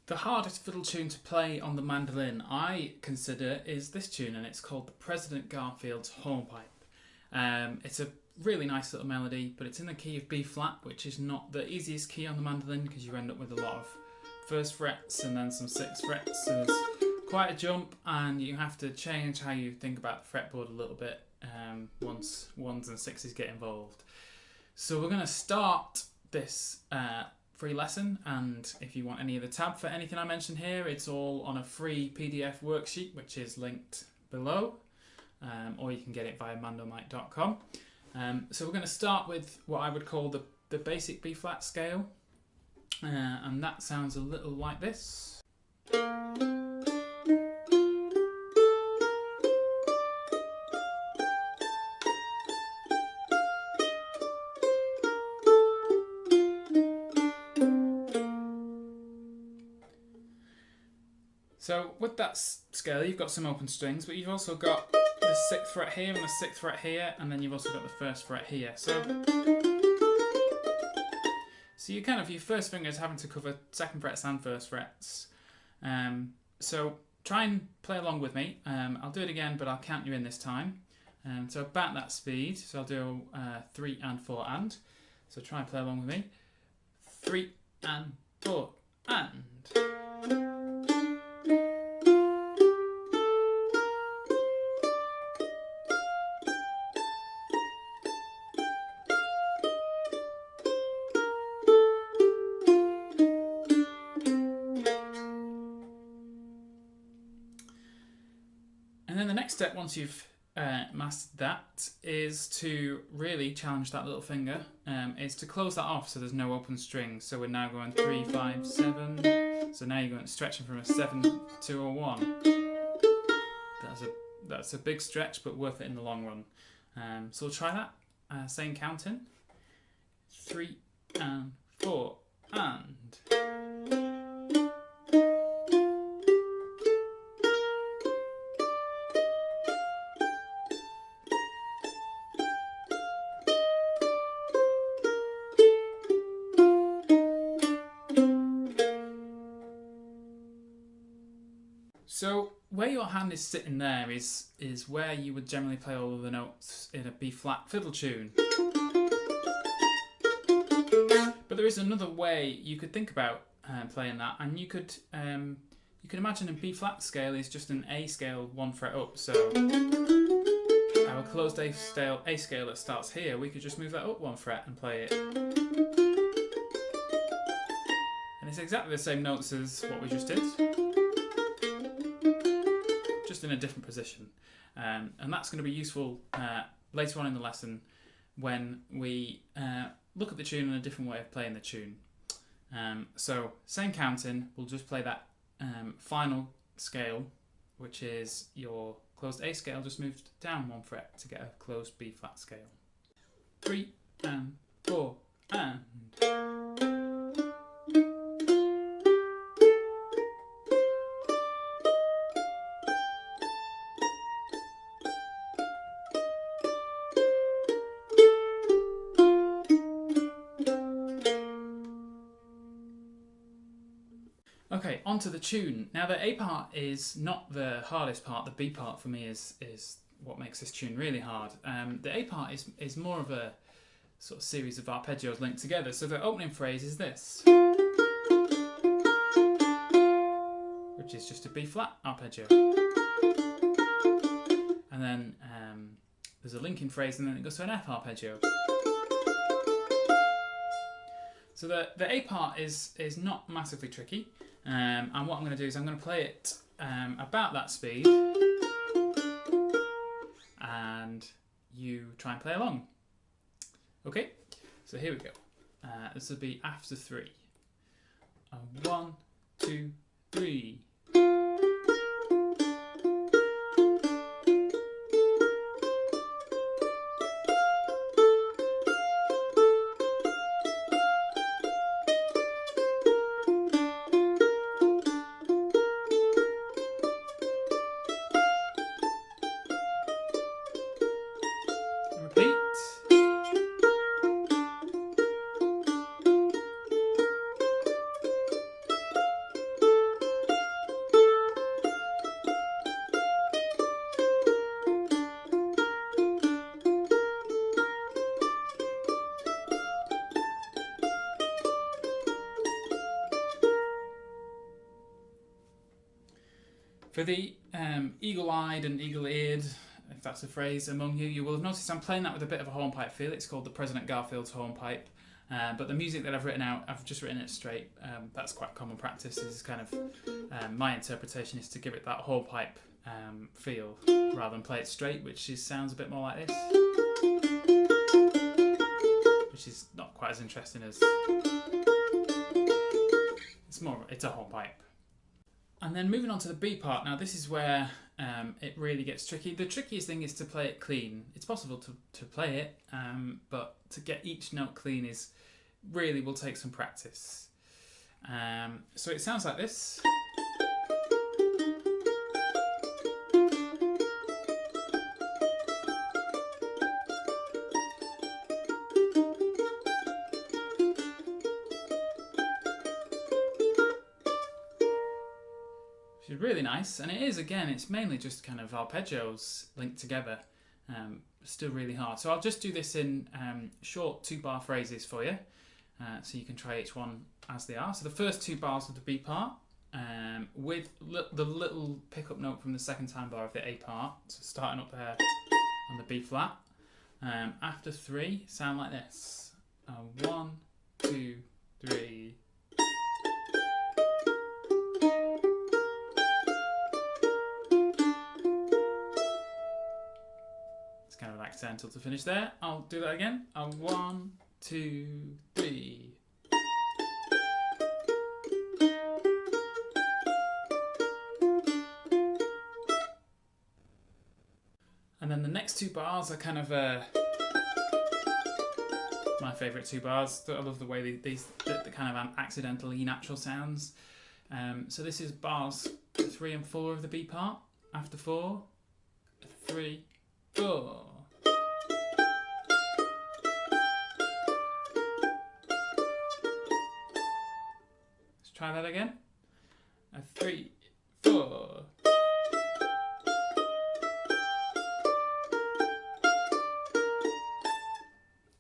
The hardest fiddle tune to play on the mandolin, I consider, is this tune, and it's called the President Garfield's Hornpipe. It's a really nice little melody, but it's in the key of B flat, which is not the easiest key on the mandolin because you end up with a lot of first frets and then some sixth frets. So there's quite a jump, and you have to change how you think about the fretboard a little bit once ones and sixes get involved. So we're going to start this free lesson, and if you want any of the tab for anything I mentioned here, it's all on a free PDF worksheet which is linked below, or you can get it via mandolmike.com. So we're going to start with what I would call the basic B flat scale, and that sounds a little like this. So with that scale, you've got some open strings, but you've also got the 6th fret here and the 6th fret here, and then you've also got the 1st fret here. So you kind of, your first finger is having to cover 2nd frets and 1st frets. So try and play along with me. I'll do it again, but I'll count you in this time. So about that speed, so I'll do 3 and 4 and. So try and play along with me. 3 and 4 and. And then the next step, once you've mastered that, is to really challenge that little finger, is to close that off so there's no open strings. So we're now going 3, 5, 7. So now you're going stretching from a 7 to a 1. That's a big stretch, but worth it in the long run. So we'll try that. Same counting. 3 and 4 and. So where your hand is sitting there is where you would generally play all of the notes in a B flat fiddle tune. But there is another way you could think about playing that, and you could imagine a B flat scale is just an A scale 1 fret up. So our closed A scale that starts here, we could just move that up 1 fret and play it. And it's exactly the same notes as what we just did, just in a different position, and that's going to be useful later on in the lesson when we look at the tune and a different way of playing the tune. So same counting, we'll just play that final scale, which is your closed A scale just moved down 1 fret to get a closed B flat scale. 3 and 4 and. Okay, onto the tune. Now the A part is not the hardest part. The B part for me is what makes this tune really hard. The A part is more of a sort of series of arpeggios linked together. So the opening phrase is this, which is just a B flat arpeggio. And then there's a linking phrase, and then it goes to an F arpeggio. So the A part is not massively tricky. And what I'm going to do is I'm going to play it about that speed, and you try and play along. Okay, so here we go. This will be after 3. 1, 2, 3. Repeat. For the eagle-eyed and eagle-eared, if that's a phrase among you, you will have noticed I'm playing that with a bit of a hornpipe feel. It's called the President Garfield's Hornpipe. But the music that I've written out, I've just written it straight. That's quite common practice. This is kind of my interpretation is to give it that hornpipe feel rather than play it straight, which sounds a bit more like this, which is not quite as interesting as it's a hornpipe. And then moving on to the B part. Now this is where it really gets tricky. The trickiest thing is to play it clean. It's possible to play it, but to get each note clean will take some practice. So it sounds like this. Which is really nice, and it is, again, it's mainly just kind of arpeggios linked together. Still really hard. So I'll just do this in short 2-bar phrases for you, so you can try each one as they are. So the first 2 bars of the B part, with the little pickup note from the second time bar of the A part, so starting up there on the B flat. After 3, sound like this. 1, 2, 3. Kind of accidental to finish there. I'll do that again. 1, 2, 3. And then the next 2 bars are kind of my favourite 2 bars. I love the way the kind of accidentally natural sounds. So this is bars 3 and 4 of the B part. After 4, 3, 4. Let's try that again. 3, 4.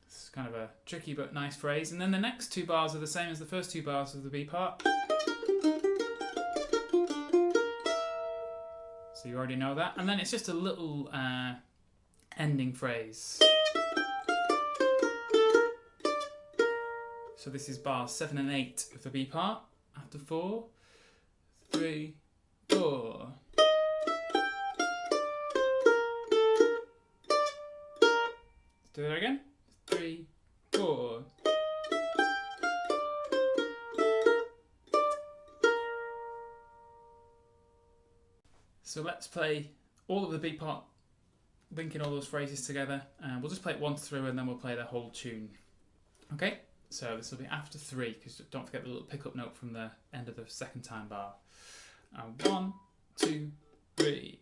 It's kind of a tricky but nice phrase. And then the next 2 bars are the same as the first 2 bars of the B part. So you already know that. And then it's just a little ending phrase. So this is bars 7 and 8 of the B part. After 4, 3, 4. Let's do that again. 3, 4. So let's play all of the B part, linking all those phrases together. We'll just play it once through and then we'll play the whole tune. Okay, so this will be after 3, because don't forget the little pickup note from the end of the second time bar. 1, 2, 3.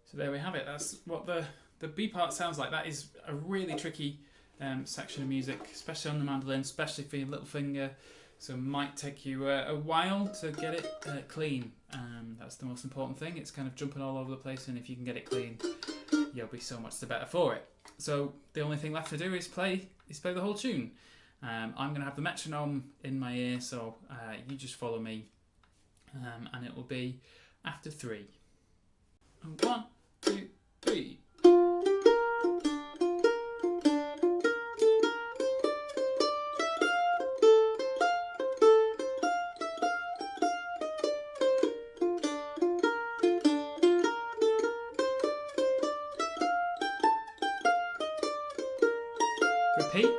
So there we have it. That's what the B part sounds like. That is a really tricky section of music, especially on the mandolin, especially for your little finger. So it might take you a while to get it clean. That's the most important thing. It's kind of jumping all over the place, and if you can get it clean, you'll be so much the better for it. So the only thing left to do is play the whole tune. I'm going to have the metronome in my ear, so you just follow me, and it will be after 3. 1, 2, 3. Repeat.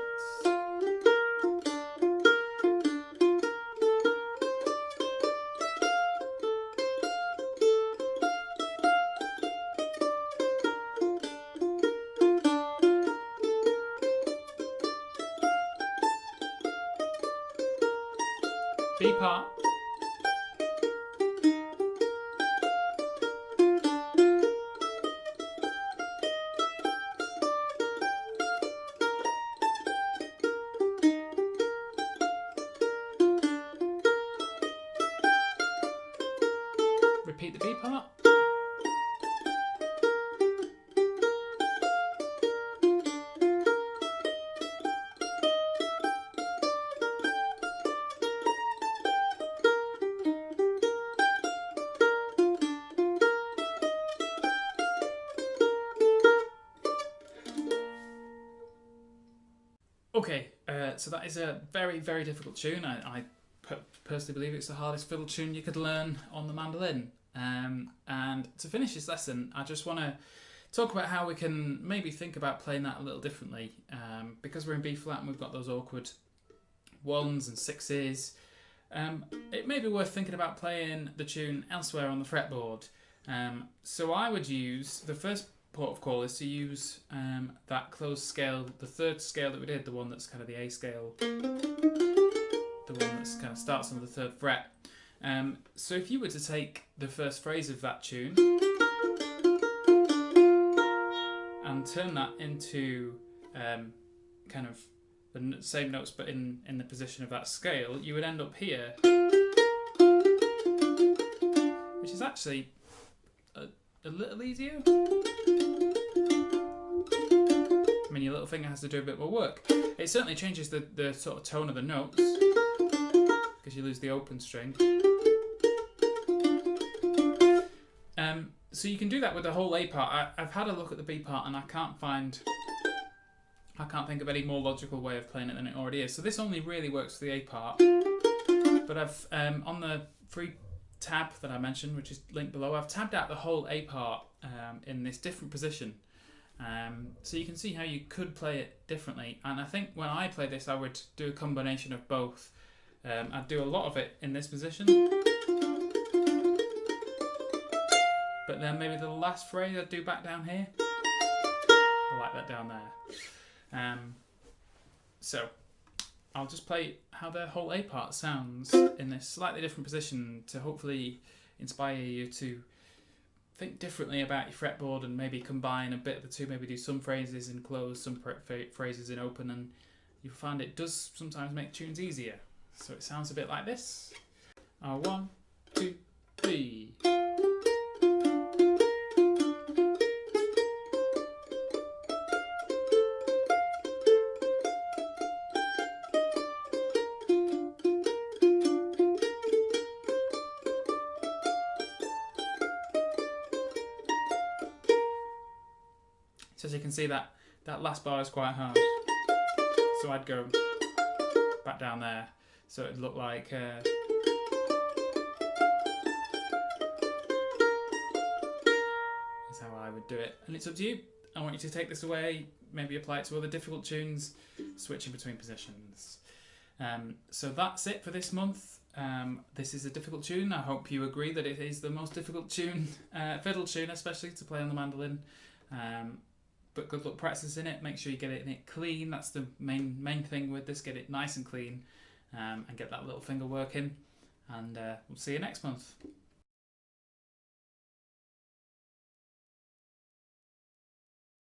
B part. repeat the B part. Okay, so that is a very, very difficult tune. I personally believe it's the hardest fiddle tune you could learn on the mandolin. And to finish this lesson, I just want to talk about how we can maybe think about playing that a little differently. Because we're in B flat and we've got those awkward 1s and 6s, it may be worth thinking about playing the tune elsewhere on the fretboard. So I would use the first port of call is to use that closed scale, the third scale that we did, the one that's kind of the A scale, the one that's kind of starts on the 3rd fret. So if you were to take the first phrase of that tune and turn that into kind of the same notes but in the position of that scale, you would end up here, which is actually a little easier. I mean, your little finger has to do a bit more work. It certainly changes the sort of tone of the notes because you lose the open string. So you can do that with the whole A part. I've had a look at the B part and I can't think of any more logical way of playing it than it already is. So this only really works for the A part. But I've on the free tab that I mentioned, which is linked below, I've tabbed out the whole A part in this different position. So you can see how you could play it differently, and I think when I play this I would do a combination of both. I'd do a lot of it in this position, but then maybe the last phrase I'd do back down here. I like that down there. So I'll just play how the whole A part sounds in this slightly different position to hopefully inspire you to think differently about your fretboard and maybe combine a bit of the two, maybe do some phrases in closed, some phrases in open, and you'll find it does sometimes make tunes easier. So it sounds a bit like this. 1, 2, 3. So as you can see, that last bar is quite hard. So I'd go back down there. So it'd look like is how I would do it. And it's up to you. I want you to take this away, maybe apply it to other difficult tunes, switching between positions. So that's it for this month. This is a difficult tune. I hope you agree that it is the most difficult tune, fiddle tune especially, to play on the mandolin. But good luck practicing it. Make sure you get it in it clean. That's the main thing with this. Get it nice and clean, and get that little finger working. And we'll see you next month.